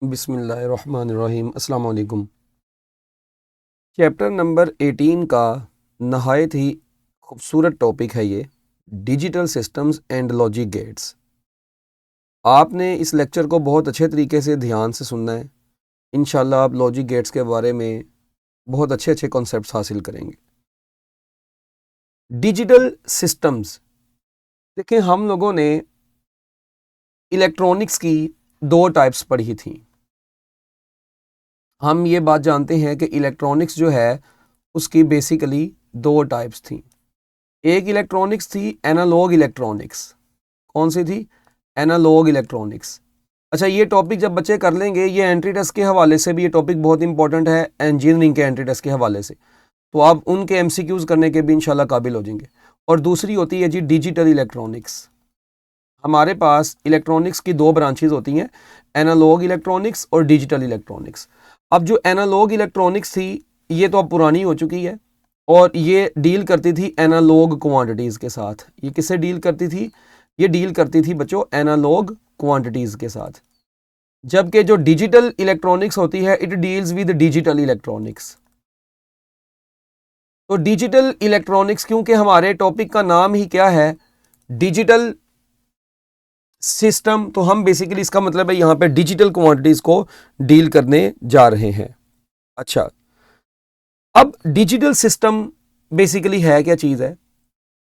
बिस्मिल्लाहिर्रहमानिर्रहीम। अस्सलाम वालेकुम। चैप्टर नंबर 18 का नहायत ही खूबसूरत टॉपिक है ये, digital systems and logic gates. आपने इस लेक्चर को बहुत अच्छे तरीके से ध्यान से सुनना है। इंशाल्लाह आप लॉजिक गेट्स के बारे में बहुत अच्छे अच्छे कॉन्सेप्ट्स हासिल करेंगे। डिजिटल सिस्टम्स, देखें हम लोगों ने इलेक्ट्रॉनिक्स की दो टाइप्स पढ़ी थी। हम ये बात जानते हैं कि इलेक्ट्रॉनिक्स जो है उसकी बेसिकली दो टाइप्स थी। एक इलेक्ट्रॉनिक्स थी एनालॉग इलेक्ट्रॉनिक्स। कौन सी थी? Analogue electronics. अच्छा, ये टॉपिक जब बच्चे कर लेंगे, ये एंट्री टेस्ट के हवाले से भी ये टॉपिक बहुत इंपॉर्टेंट है, इंजीनियरिंग के एंट्री टेस्ट के हवाले से, तो आप उनके एमसीक्यूज करने के भी इंशाल्लाह काबिल हो जाएंगे। और दूसरी होती है जी डिजिटल इलेक्ट्रॉनिक्स। हमारे पास इलेक्ट्रॉनिक्स की दो ब्रांचेज होती हैं, एनालॉग इलेक्ट्रॉनिक्स और डिजिटल इलेक्ट्रॉनिक्स। अब जो एनालॉग इलेक्ट्रॉनिक्स थी ये तो अब पुरानी हो चुकी है और ये डील करती थी एनालॉग क्वांटिटीज़ के साथ। ये किससे डील करती थी? ये डील करती थी बच्चों एनालॉग क्वांटिटीज़ के साथ। जबकि जो डिजिटल इलेक्ट्रॉनिक्स होती है it deals with digital electronics. तो डिजिटल इलेक्ट्रॉनिक्स, क्योंकि हमारे टॉपिक का नाम ही क्या है, डिजिटल सिस्टम, तो हम बेसिकली इसका मतलब है यहां पे डिजिटल क्वांटिटीज को डील करने जा रहे हैं। अच्छा, अब डिजिटल सिस्टम बेसिकली है क्या चीज है?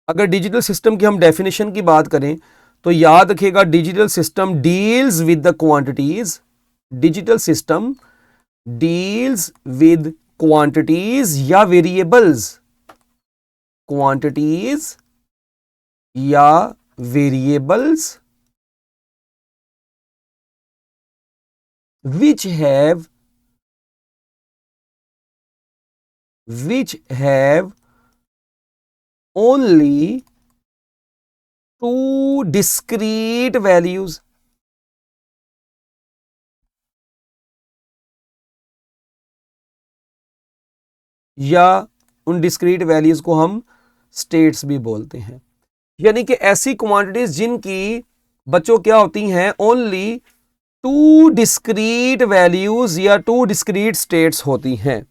अगर डिजिटल सिस्टम की हम डेफिनेशन की बात करें तो याद रखिएगा, digital system deals with the quantities. Digital system deals with quantities या वेरिएबल्स, क्वांटिटीज या variables which have only two discrete values। या उन डिस्क्रीट वैल्यूज को हम स्टेट्स भी बोलते हैं। यानी कि ऐसी क्वांटिटीज जिनकी बच्चों क्या होती हैं, ओनली टू डिस्क्रीट वैल्यूज या टू डिस्क्रीट स्टेट्स होती हैं।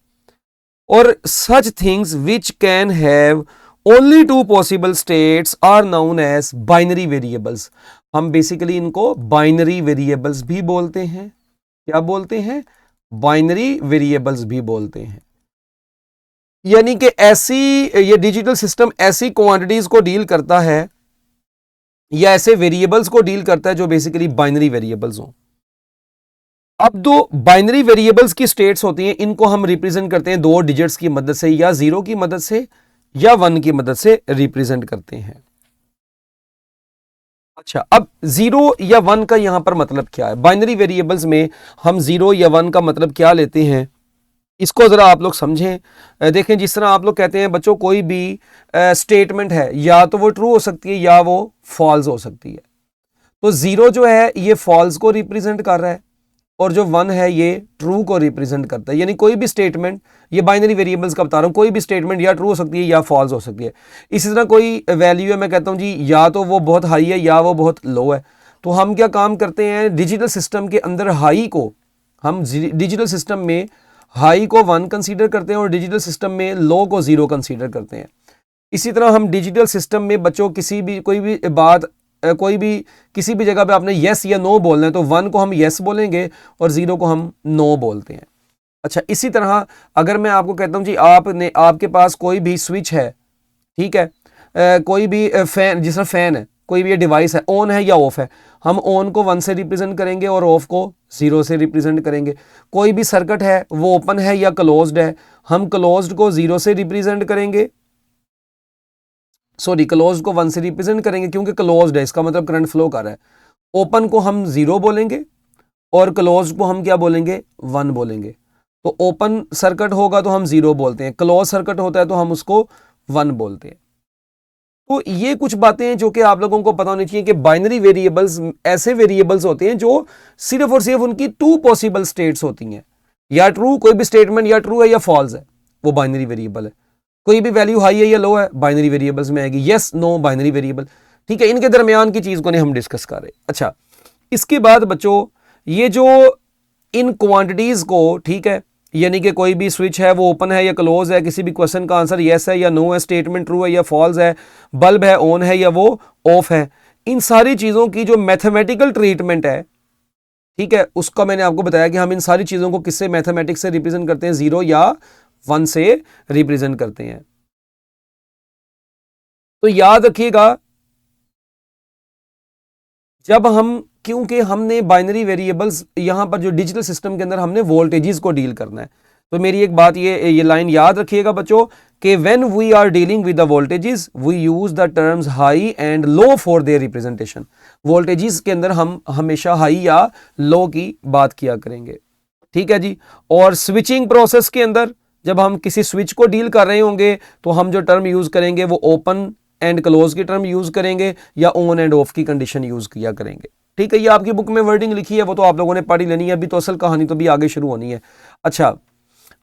और such things which can have only two possible states are known as binary variables. हम बेसिकली इनको बाइनरी वेरिएबल्स भी बोलते हैं। क्या बोलते हैं? बाइनरी वेरिएबल्स भी बोलते हैं। यानी कि ऐसी, ये डिजिटल सिस्टम ऐसी क्वांटिटीज को डील करता है या ऐसे वेरिएबल्स को डील करता है जो बेसिकली बाइनरी वेरिएबल्स हों। अब दो बाइनरी वेरिएबल्स की स्टेट्स होती हैं, इनको हम रिप्रेजेंट करते हैं दो डिजिट्स की मदद से, या जीरो की मदद से या वन की मदद से रिप्रेजेंट करते हैं। अच्छा, अब जीरो या वन का यहां पर मतलब क्या है? बाइनरी वेरिएबल्स में हम जीरो या वन का मतलब क्या लेते हैं, इसको जरा आप लोग समझें। देखें, जिस तरह आप लोग कहते हैं बच्चों, कोई भी स्टेटमेंट है या तो वो ट्रू हो सकती है या वो फॉल्स हो सकती है। तो जीरो जो है ये फॉल्स को रिप्रेजेंट कर रहा है और जो वन है ये ट्रू को रिप्रेजेंट करता है। यानी कोई भी स्टेटमेंट, ये बाइनरी वेरिएबल्स का बता रहा हूं, कोई भी स्टेटमेंट या ट्रू हो सकती है या फॉल्स हो सकती है। इसी तरह कोई वैल्यू है, मैं कहता हूं जी या तो वो बहुत हाई है या वो बहुत लो है, तो हम क्या काम करते हैं, डिजिटल सिस्टम के अंदर हाई को हम डिजिटल सिस्टम में हाई को वन कंसीडर करते हैं और डिजिटल सिस्टम में लो को जीरो कंसीडर करते हैं। इसी तरह हम डिजिटल सिस्टम में बच्चों किसी भी कोई भी बात, कोई भी किसी भी जगह पे आपने यस या नो बोलना है तो वन को हम यस बोलेंगे और जीरो को हम नो बोलते हैं। अच्छा, इसी तरह अगर मैं आपको कहता हूं जी आपने, आपके पास कोई भी स्विच है, ठीक है, कोई भी फैन, जिस तरह फैन है, कोई भी डिवाइस है, ऑन है या ऑफ है, हम ऑन को वन से रिप्रेजेंट करेंगे और ऑफ को जीरो से रिप्रेजेंट करेंगे। कोई भी सर्किट है वो ओपन है या क्लोज्ड है, हम क्लोज्ड को जीरो से रिप्रेजेंट करेंगे, सॉरी क्लोज्ड को वन से रिप्रेजेंट करेंगे क्योंकि क्लोज्ड है, इसका मतलब करंट फ्लो कर रहा है। ओपन को हम जीरो बोलेंगे और क्लोज्ड को हम क्या बोलेंगे, वन बोलेंगे। तो ओपन सर्किट होगा तो हम जीरो बोलते हैं, क्लोज सर्किट होता है तो हम उसको वन बोलते हैं। तो ये कुछ बातें हैं जो कि आप लोगों को पता होनी चाहिए कि बाइनरी वेरिएबल्स ऐसे वेरिएबल्स होते हैं जो सिर्फ और सिर्फ उनकी टू पॉसिबल स्टेट्स होती हैं, या ट्रू, कोई भी स्टेटमेंट या ट्रू है या फॉल्स है, वो बाइनरी वेरिएबल है। कोई भी वैल्यू हाई है या लो है, बाइनरी वेरिएबल्स में आएगी, यस नो बाइनरी वेरिएबल। ठीक है, इनके दरमियान की चीज को हम डिस्कस कर रहे हैं। अच्छा, इसके बाद बच्चों ये जो इन क्वांटिटीज को, ठीक है, यानी कि कोई भी स्विच है वो ओपन है या क्लोज है, किसी भी क्वेश्चन का आंसर यस है या नो है, स्टेटमेंट ट्रू है या फॉल्स है, बल्ब है ऑन है या वो ऑफ है, इन सारी चीजों की जो मैथमेटिकल ट्रीटमेंट है, ठीक है, उसका मैंने आपको बताया कि हम इन सारी चीजों को किससे, मैथमेटिक्स से रिप्रेजेंट करते हैं, 0 या 1 से रिप्रेजेंट करते हैं। तो याद रखिएगा, जब हम, क्योंकि हमने बाइनरी वेरिएबल्स यहां पर जो डिजिटल सिस्टम के अंदर हमने वोल्टेजेस को डील करना है, तो मेरी एक बात ये लाइन याद रखिएगा बच्चों कि when we are dealing with the voltages we use the terms high and low for their representation. Voltages के अंदर हम हमेशा हाई या लो की बात किया करेंगे, ठीक है जी। और स्विचिंग प्रोसेस के अंदर जब हम किसी स्विच को डील कर रहे होंगे तो हम जो टर्म यूज करेंगे वो ओपन एंड क्लोज की टर्म यूज करेंगे या ऑन एंड ऑफ की कंडीशन यूज किया करेंगे, ठीक है। ये आपकी बुक में वर्डिंग लिखी है, वो तो आप लोगों ने पढ़ी लेनी है, अभी तो असल कहानी तो भी आगे शुरू होनी है। अच्छा,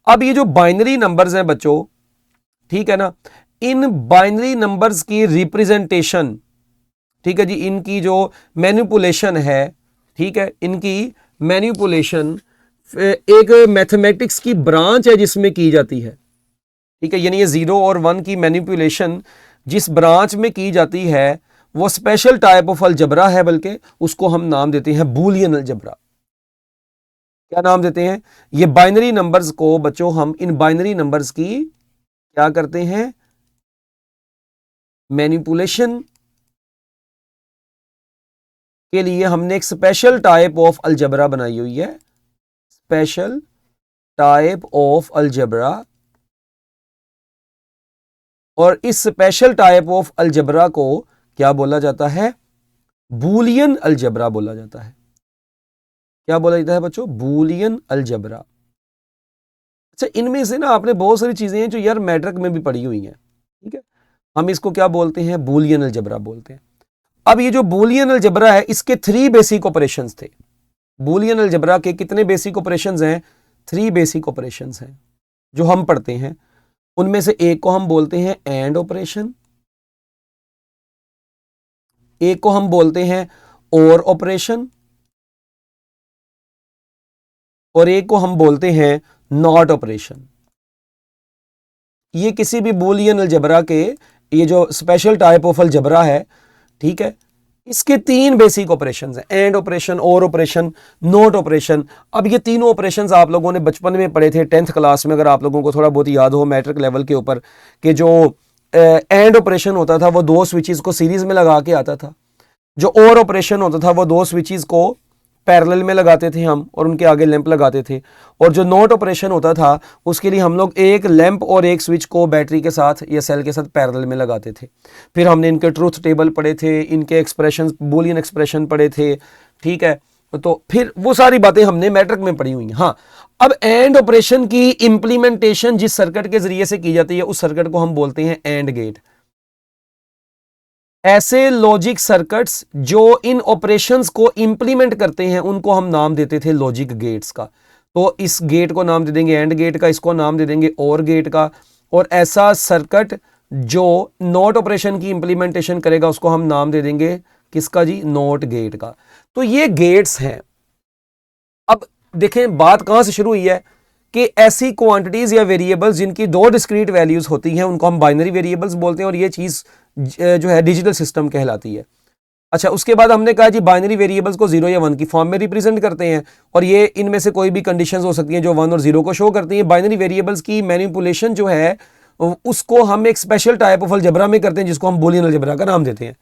अब ये जो बाइनरी नंबर्स हैं बच्चों, ठीक है ना, इन बाइनरी नंबर्स की रिप्रेजेंटेशन, ठीक है जी, इनकी जो मैनिपुलेशन है, ठीक है, इनकी मैनिपुलेशन एक मैथमेटिक्स की ब्रांच है जिसमें की जाती है, ठीक है। यानी ये 0 और 1 की मैनिपुलेशन जिस ब्रांच में की जाती है वो स्पेशल टाइप ऑफ अलजबरा है, बल्कि उसको हम नाम देते हैं बूलियन अलजबरा। क्या नाम देते हैं? ये बाइनरी नंबर्स को बच्चों, हम इन बाइनरी नंबर्स की क्या करते हैं, मैनिपुलेशन के लिए हमने एक स्पेशल टाइप ऑफ अलजबरा बनाई हुई है, स्पेशल टाइप ऑफ अलजबरा। और इस स्पेशल टाइप ऑफ अलजबरा को क्या बोला जाता है? बूलियन अलजबरा बोला जाता है। क्या बोला जाता है बच्चों? Boolean algebra. अच्छा, इनमें से ना आपने बहुत सारी चीजें हैं जो यार मैट्रिक में भी पढ़ी हुई हैं, ठीक है। हम इसको क्या बोलते हैं? बूलियन अलजबरा बोलते हैं। अब ये जो बूलियन अलजबरा है इसके 3 बेसिक ऑपरेशंस थे। बूलियन अलजबरा के कितने बेसिक ऑपरेशंस हैं? 3 बेसिक ऑपरेशंस हैं जो हम पढ़ते हैं। उनमें से एक को हम बोलते हैं एंड ऑपरेशन, एक को हम बोलते हैं और ऑपरेशन, और एक को हम बोलते हैं नॉट ऑपरेशन। ये किसी भी बूलियन अलजबरा के, ये जो स्पेशल टाइप ऑफ अलजबरा है, ठीक है, इसके 3 बेसिक ऑपरेशंस हैं, एंड ऑपरेशन, और ऑपरेशन, नॉट ऑपरेशन। अब ये तीनों ऑपरेशंस आप लोगों ने बचपन में पढ़े थे 10th क्लास में, अगर आप लोगों को थोड़ा बहुत याद हो मैट्रिक लेवल के ऊपर, कि जो एंड ऑपरेशन होता था वो 2 स्विचेस को सीरीज में लगा के आता था, जो और ऑपरेशन होता था वो 2 स्विचेस को पैरेलल में लगाते थे हम और उनके आगे लैंप लगाते थे, और जो नॉट ऑपरेशन होता था उसके लिए हम लोग एक लैंप और एक स्विच को बैटरी के साथ या सेल के साथ पैरेलल में लगाते थे। फिर हमने इनके ट्रूथ टेबल पढ़े थे, इनके एक्सप्रेशन, बूलियन एक्सप्रेशन पढ़े थे, ठीक है। तो फिर वो सारी बातें हमने मैट्रिक में पढ़ी हुई हैं। हाँ, अब एंड ऑपरेशन की इंप्लीमेंटेशन जिस सर्किट के जरिए से की जाती है उस सर्किट को हम बोलते हैं एंड गेट। ऐसे लॉजिक सर्किट्स जो इन ऑपरेशंस को इंप्लीमेंट करते हैं उनको हम नाम देते थे लॉजिक गेट्स का। तो इस गेट को नाम दे देंगे एंड गेट का, इसको नाम दे देंगे और गेट का, और ऐसा सर्किट जो नॉट ऑपरेशन की इंप्लीमेंटेशन करेगा उसको हम नाम दे देंगे किसका जी? नॉट गेट का। तो ये गेट्स हैं। अब देखें बात कहां से शुरू हुई है कि ऐसी क्वांटिटीज या वेरिएबल्स जिनकी 2 डिस्क्रीट वैल्यूज होती हैं उनको हम बाइनरी वेरिएबल्स बोलते हैं, और ये चीज जो है डिजिटल सिस्टम कहलाती है। अच्छा, उसके बाद हमने कहा जी बाइनरी वेरिएबल्स को 0 या 1 की फॉर्म में रिप्रेजेंट करते हैं, और ये इनमें से कोई भी कंडीशंस हो सकती हैं जो 1 और 0 को शो करती हैं। बाइनरी वेरिएबल्स की मैनिपुलेशन जो है उसको हम एक स्पेशल टाइप ऑफ अलजबरा में करते हैं जिसको हम बूलियन अलजबरा का नाम देते हैं।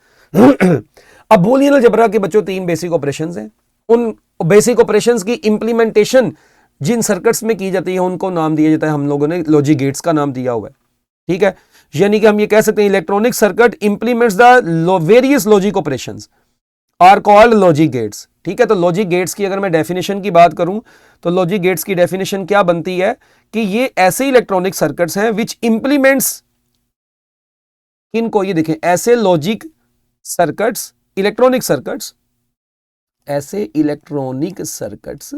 अब बूलियन अलजबरा के बच्चों 3 बेसिक ऑपरेशंस हैं। उन बेसिक ऑपरेशंस की इंप्लीमेंटेशन जिन सर्किट्स में की जाती है उनको नाम दिया जाता है, हम लोगों ने लॉजिक गेट्स का नाम दिया हुआ है, ठीक है। यानी कि हम ये कह सकते हैं electronic circuit implements the various logic operations are called logic gates, ठीक है। तो लॉजिक गेट्स की अगर मैं डेफिनेशन की बात करूं तो लॉजिक गेट्स की डेफिनेशन क्या बनती है कि ये ऐसे इलेक्ट्रॉनिक सर्किट्स हैं विच इंप्लीमेंट्स, इनको ये देखें, ऐसे लॉजिक सर्किट्स, इलेक्ट्रॉनिक सर्किट्स, ऐसे electronic circuits,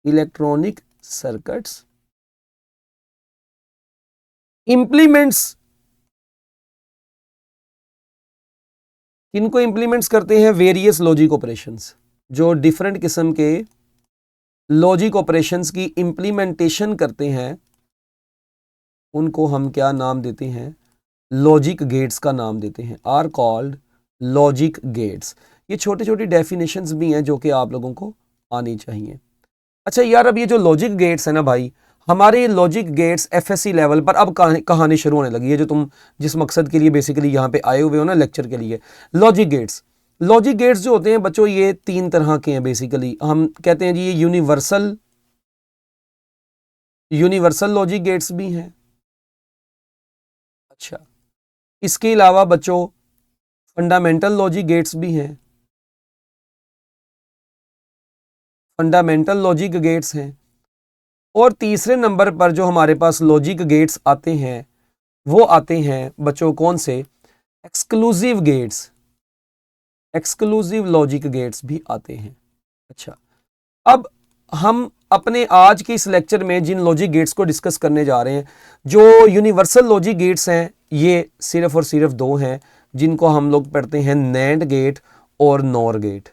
electronic circuits implements, इनको इंप्लीमेंट्स करते हैं वेरियस लॉजिक ऑपरेशंस, जो डिफरेंट किस्म के लॉजिक ऑपरेशंस की इंप्लीमेंटेशन करते हैं, उनको हम क्या नाम देते हैं? लॉजिक गेट्स का नाम देते हैं, आर कॉल्ड लॉजिक गेट्स। ये छोटी छोटी डेफिनेशंस भी हैं जो कि आप लोगों को आनी चाहिए। अच्छा यार, अब ये जो लॉजिक गेट्स है ना भाई, हमारे लॉजिक गेट्स एफएससी लेवल पर अब कहानी शुरू होने लगी है, जो तुम जिस मकसद के लिए बेसिकली यहाँ पे आए हुए हो ना लेक्चर के लिए। लॉजिक गेट्स, लॉजिक गेट्स जो होते हैं बच्चों, ये 3 तरह के हैं बेसिकली। हम कहते हैं जी ये यूनिवर्सल लॉजिक गेट्स भी हैं। अच्छा, इसके अलावा बच्चों फंडामेंटल लॉजिक गेट्स भी हैं, फंडामेंटल लॉजिक गेट्स हैं। और तीसरे नंबर पर जो हमारे पास लॉजिक गेट्स आते हैं वो आते हैं बच्चों कौन से? Exclusive gates, exclusive logic gates भी आते हैं। अच्छा, अब हम अपने आज के इस लेक्चर में जिन लॉजिक गेट्स को डिस्कस करने जा रहे हैं, जो यूनिवर्सल लॉजिक गेट्स हैं, ये सिर्फ और सिर्फ 2 हैं, जिनको हम लोग पढ़ते हैं नैंड गेट और नॉर गेट।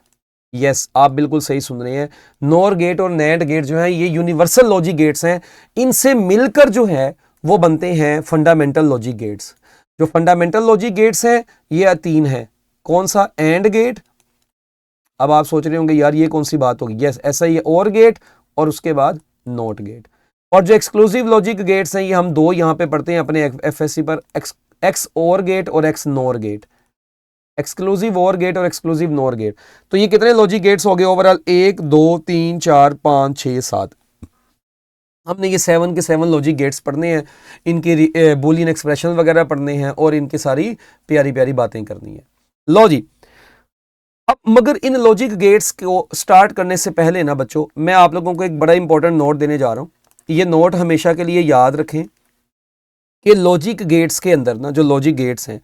यस, आप बिल्कुल सही सुन रहे हैं, नॉर गेट और नैंड गेट जो है ये यूनिवर्सल लॉजिक गेट्स हैं। इनसे मिलकर जो है वो बनते हैं फंडामेंटल लॉजिक गेट्स। जो फंडामेंटल लॉजिक गेट्स हैं ये 3 हैं। कौन सा? And gate. अब आप सोच रहे होंगे यार ये कौन सी बात होगी? यस, ऐसा ही है, और गेट और उसके बाद नॉट गेट। और जो एक्सक्लूसिव लॉजिक गेट्स हैं ये हम 2 यहाँ पे पढ़ते हैं अपने एफएससी पर, एक्स और गेट और एक्स नॉर गेट, एक्सक्लूसिव और गेट और एक्सक्लूसिव नॉर गेट। तो ये कितने लॉजिक गेट्स हो गए ओवरऑल? 1 2 3 4 5 6 7। हमने ये 7 के 7 लॉजिक गेट्स पढ़ने हैं, इनके बूलियन एक्सप्रेशन वगैरह पढ़ने हैं और इनकी सारी प्यारी प्यारी बातें करनी है। लो जी, अब मगर इन लॉजिक गेट्स को स्टार्ट करने से पहले ना बच्चों, मैं आप लोगों को एक बड़ा इंपॉर्टेंट नोट देने जा रहा हूं। ये नोट हमेशा के लिए याद रखें कि लॉजिक गेट्स के अंदर ना, जो लॉजिक गेट्स हैं,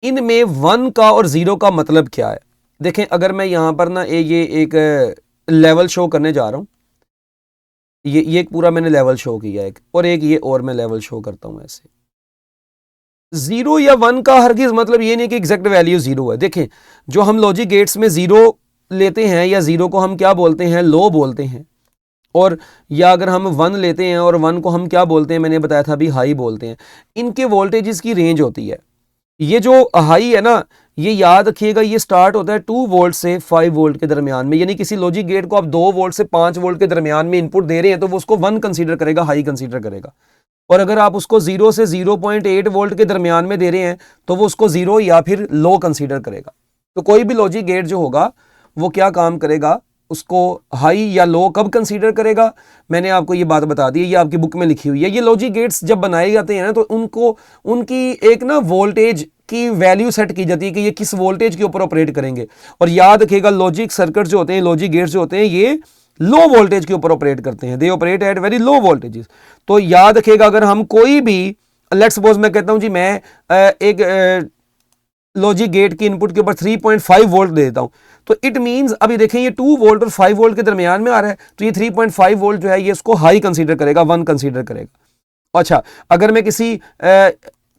इनमें 1 का और 0 का मतलब क्या है। देखें, अगर मैं यहां पर ना ये एक लेवल शो करने जा रहा हूं, ये एक पूरा मैंने लेवल शो किया एक, और एक ये और मैं लेवल शो करता हूं ऐसे। 0 या 1 का हरगिज मतलब ये नहीं कि एग्जैक्ट वैल्यू 0 है। देखें, जो हम लॉजिक गेट्स में 0 लेते हैं, या 0 को हम क्या बोलते हैं? लो बोलते हैं। और या अगर हम 1 लेते हैं और 1 को हम क्या बोलते हैं? मैंने बताया था अभी, हाई बोलते हैं। इनके वोल्टेजेस की रेंज होती है। ये जो हाई है ना, ये याद रखिएगा, ये स्टार्ट होता है 2 वोल्ट से 5 वोल्ट के दरमियान में। यानी किसी लॉजिक गेट को आप 2 वोल्ट से 5 वोल्ट के दरमियान में इनपुट दे रहे हैं तो वो उसको 1 कंसीडर करेगा, हाई कंसीडर करेगा। और अगर आप उसको 0 से 0.8 वोल्ट के दरमियान में दे रहे हैं तो वो उसको 0 या फिर लो कंसीडर करेगा। तो कोई भी लॉजिक गेट जो होगा वो क्या काम करेगा? उसको हाई या लो कब कंसीडर करेगा? मैंने आपको ये बात बता दी है, ये आपकी बुक में लिखी हुई है। ये लॉजिक गेट्स जब बनाए जाते हैं ना, तो उनको उनकी एक ना वोल्टेज की वैल्यू सेट की जाती है कि ये किस वोल्टेज के ऊपर ऑपरेट करेंगे। और याद रखिएगा, लॉजिक सर्किट जो होते हैं, लॉजिक गेट्स जो होते हैं, ये लो वोल्टेज के ऊपर ऑपरेट करते हैं। They operate at very low voltages. तो याद रखिएगा, अगर हम कोई भी, लेट्स सपोज मैं कहता हूं जी, मैं एक लॉजिक गेट की इनपुट के ऊपर 3.5 वोल्ट दे देता हूं, तो इट मींस, अभी देखें ये 2 वोल्ट और 5 वोल्ट के दरमियान में आ रहा है, तो ये 3.5 वोल्ट जो है ये इसको हाई कंसीडर करेगा, 1 कंसीडर करेगा। अच्छा, अगर मैं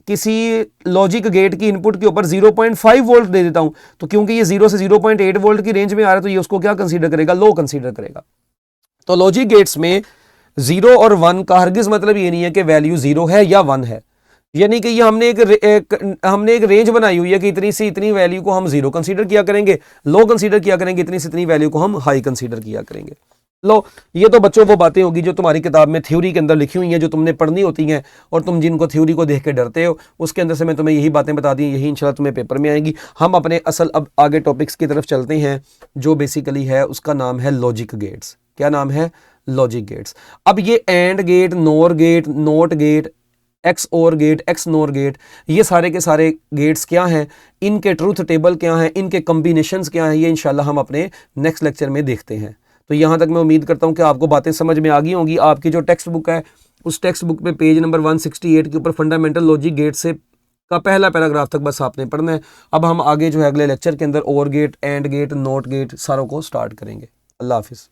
किसी लॉजिक गेट की इनपुट के ऊपर 0.5 वोल्ट दे देता हूं, तो क्योंकि ये 0 से 0.8 वोल्ट की रेंज में आ रहा है, तो ये उसको क्या कंसीडर करेगा? लो कंसीडर करेगा। तो लॉजिक गेट्स में 0 और 1 का हरगिज मतलब ये नहीं है कि वैल्यू 0 है या 1 है। यानी कि ये हमने एक रेंज बनाई हुई है कि इतनी से इतनी वैल्यू को हम 0 कंसीडर किया करेंगे, लो कंसीडर किया करेंगे, इतनी से इतनी वैल्यू को हम हाई कंसीडर किया करेंगे। लो, ये तो बच्चों वो बातें होगी जो तुम्हारी किताब में थ्योरी के अंदर लिखी हुई हैं, जो तुमने पढ़नी होती हैं, और तुम जिनको थ्योरी को देख के डरते हो, उसके अंदर से मैं तुम्हें यही बातें बता दी, यही इंशाल्लाह तुम्हें पेपर में आएंगी। हम अपने असल अब आगे टॉपिक्स की तरफ चलते हैं, जो बेसिकली है उसका नाम है लॉजिक गेट्स। क्या नाम है? Logic gates. अब ये and gate, nor gate, not gate, x or gate, x nor gate, ये सारे के सारे गेट्स क्या हैं, इनके ट्रूथ टेबल क्या हैं, इनके कॉम्बिनेशंस क्या हैं, ये इंशाल्लाह हम अपने नेक्स्ट लेक्चर में देखते हैं। तो यहाँ तक मैं उम्मीद करता हूँ कि आपको बातें समझ में आ गई होंगी। आपकी जो टेक्स्ट बुक है, उस टेक्स्ट बुक में पेज नंबर 168 के ऊपर फंडामेंटल लॉजिक गेट से का पहला पैराग्राफ तक बस आपने पढ़ना है। अब हम आगे जो है अगले लेक्चर के अंदर or gate, and gate, not gate सारों को स्टार्ट करेंगे। अल्लाह हाफिज़।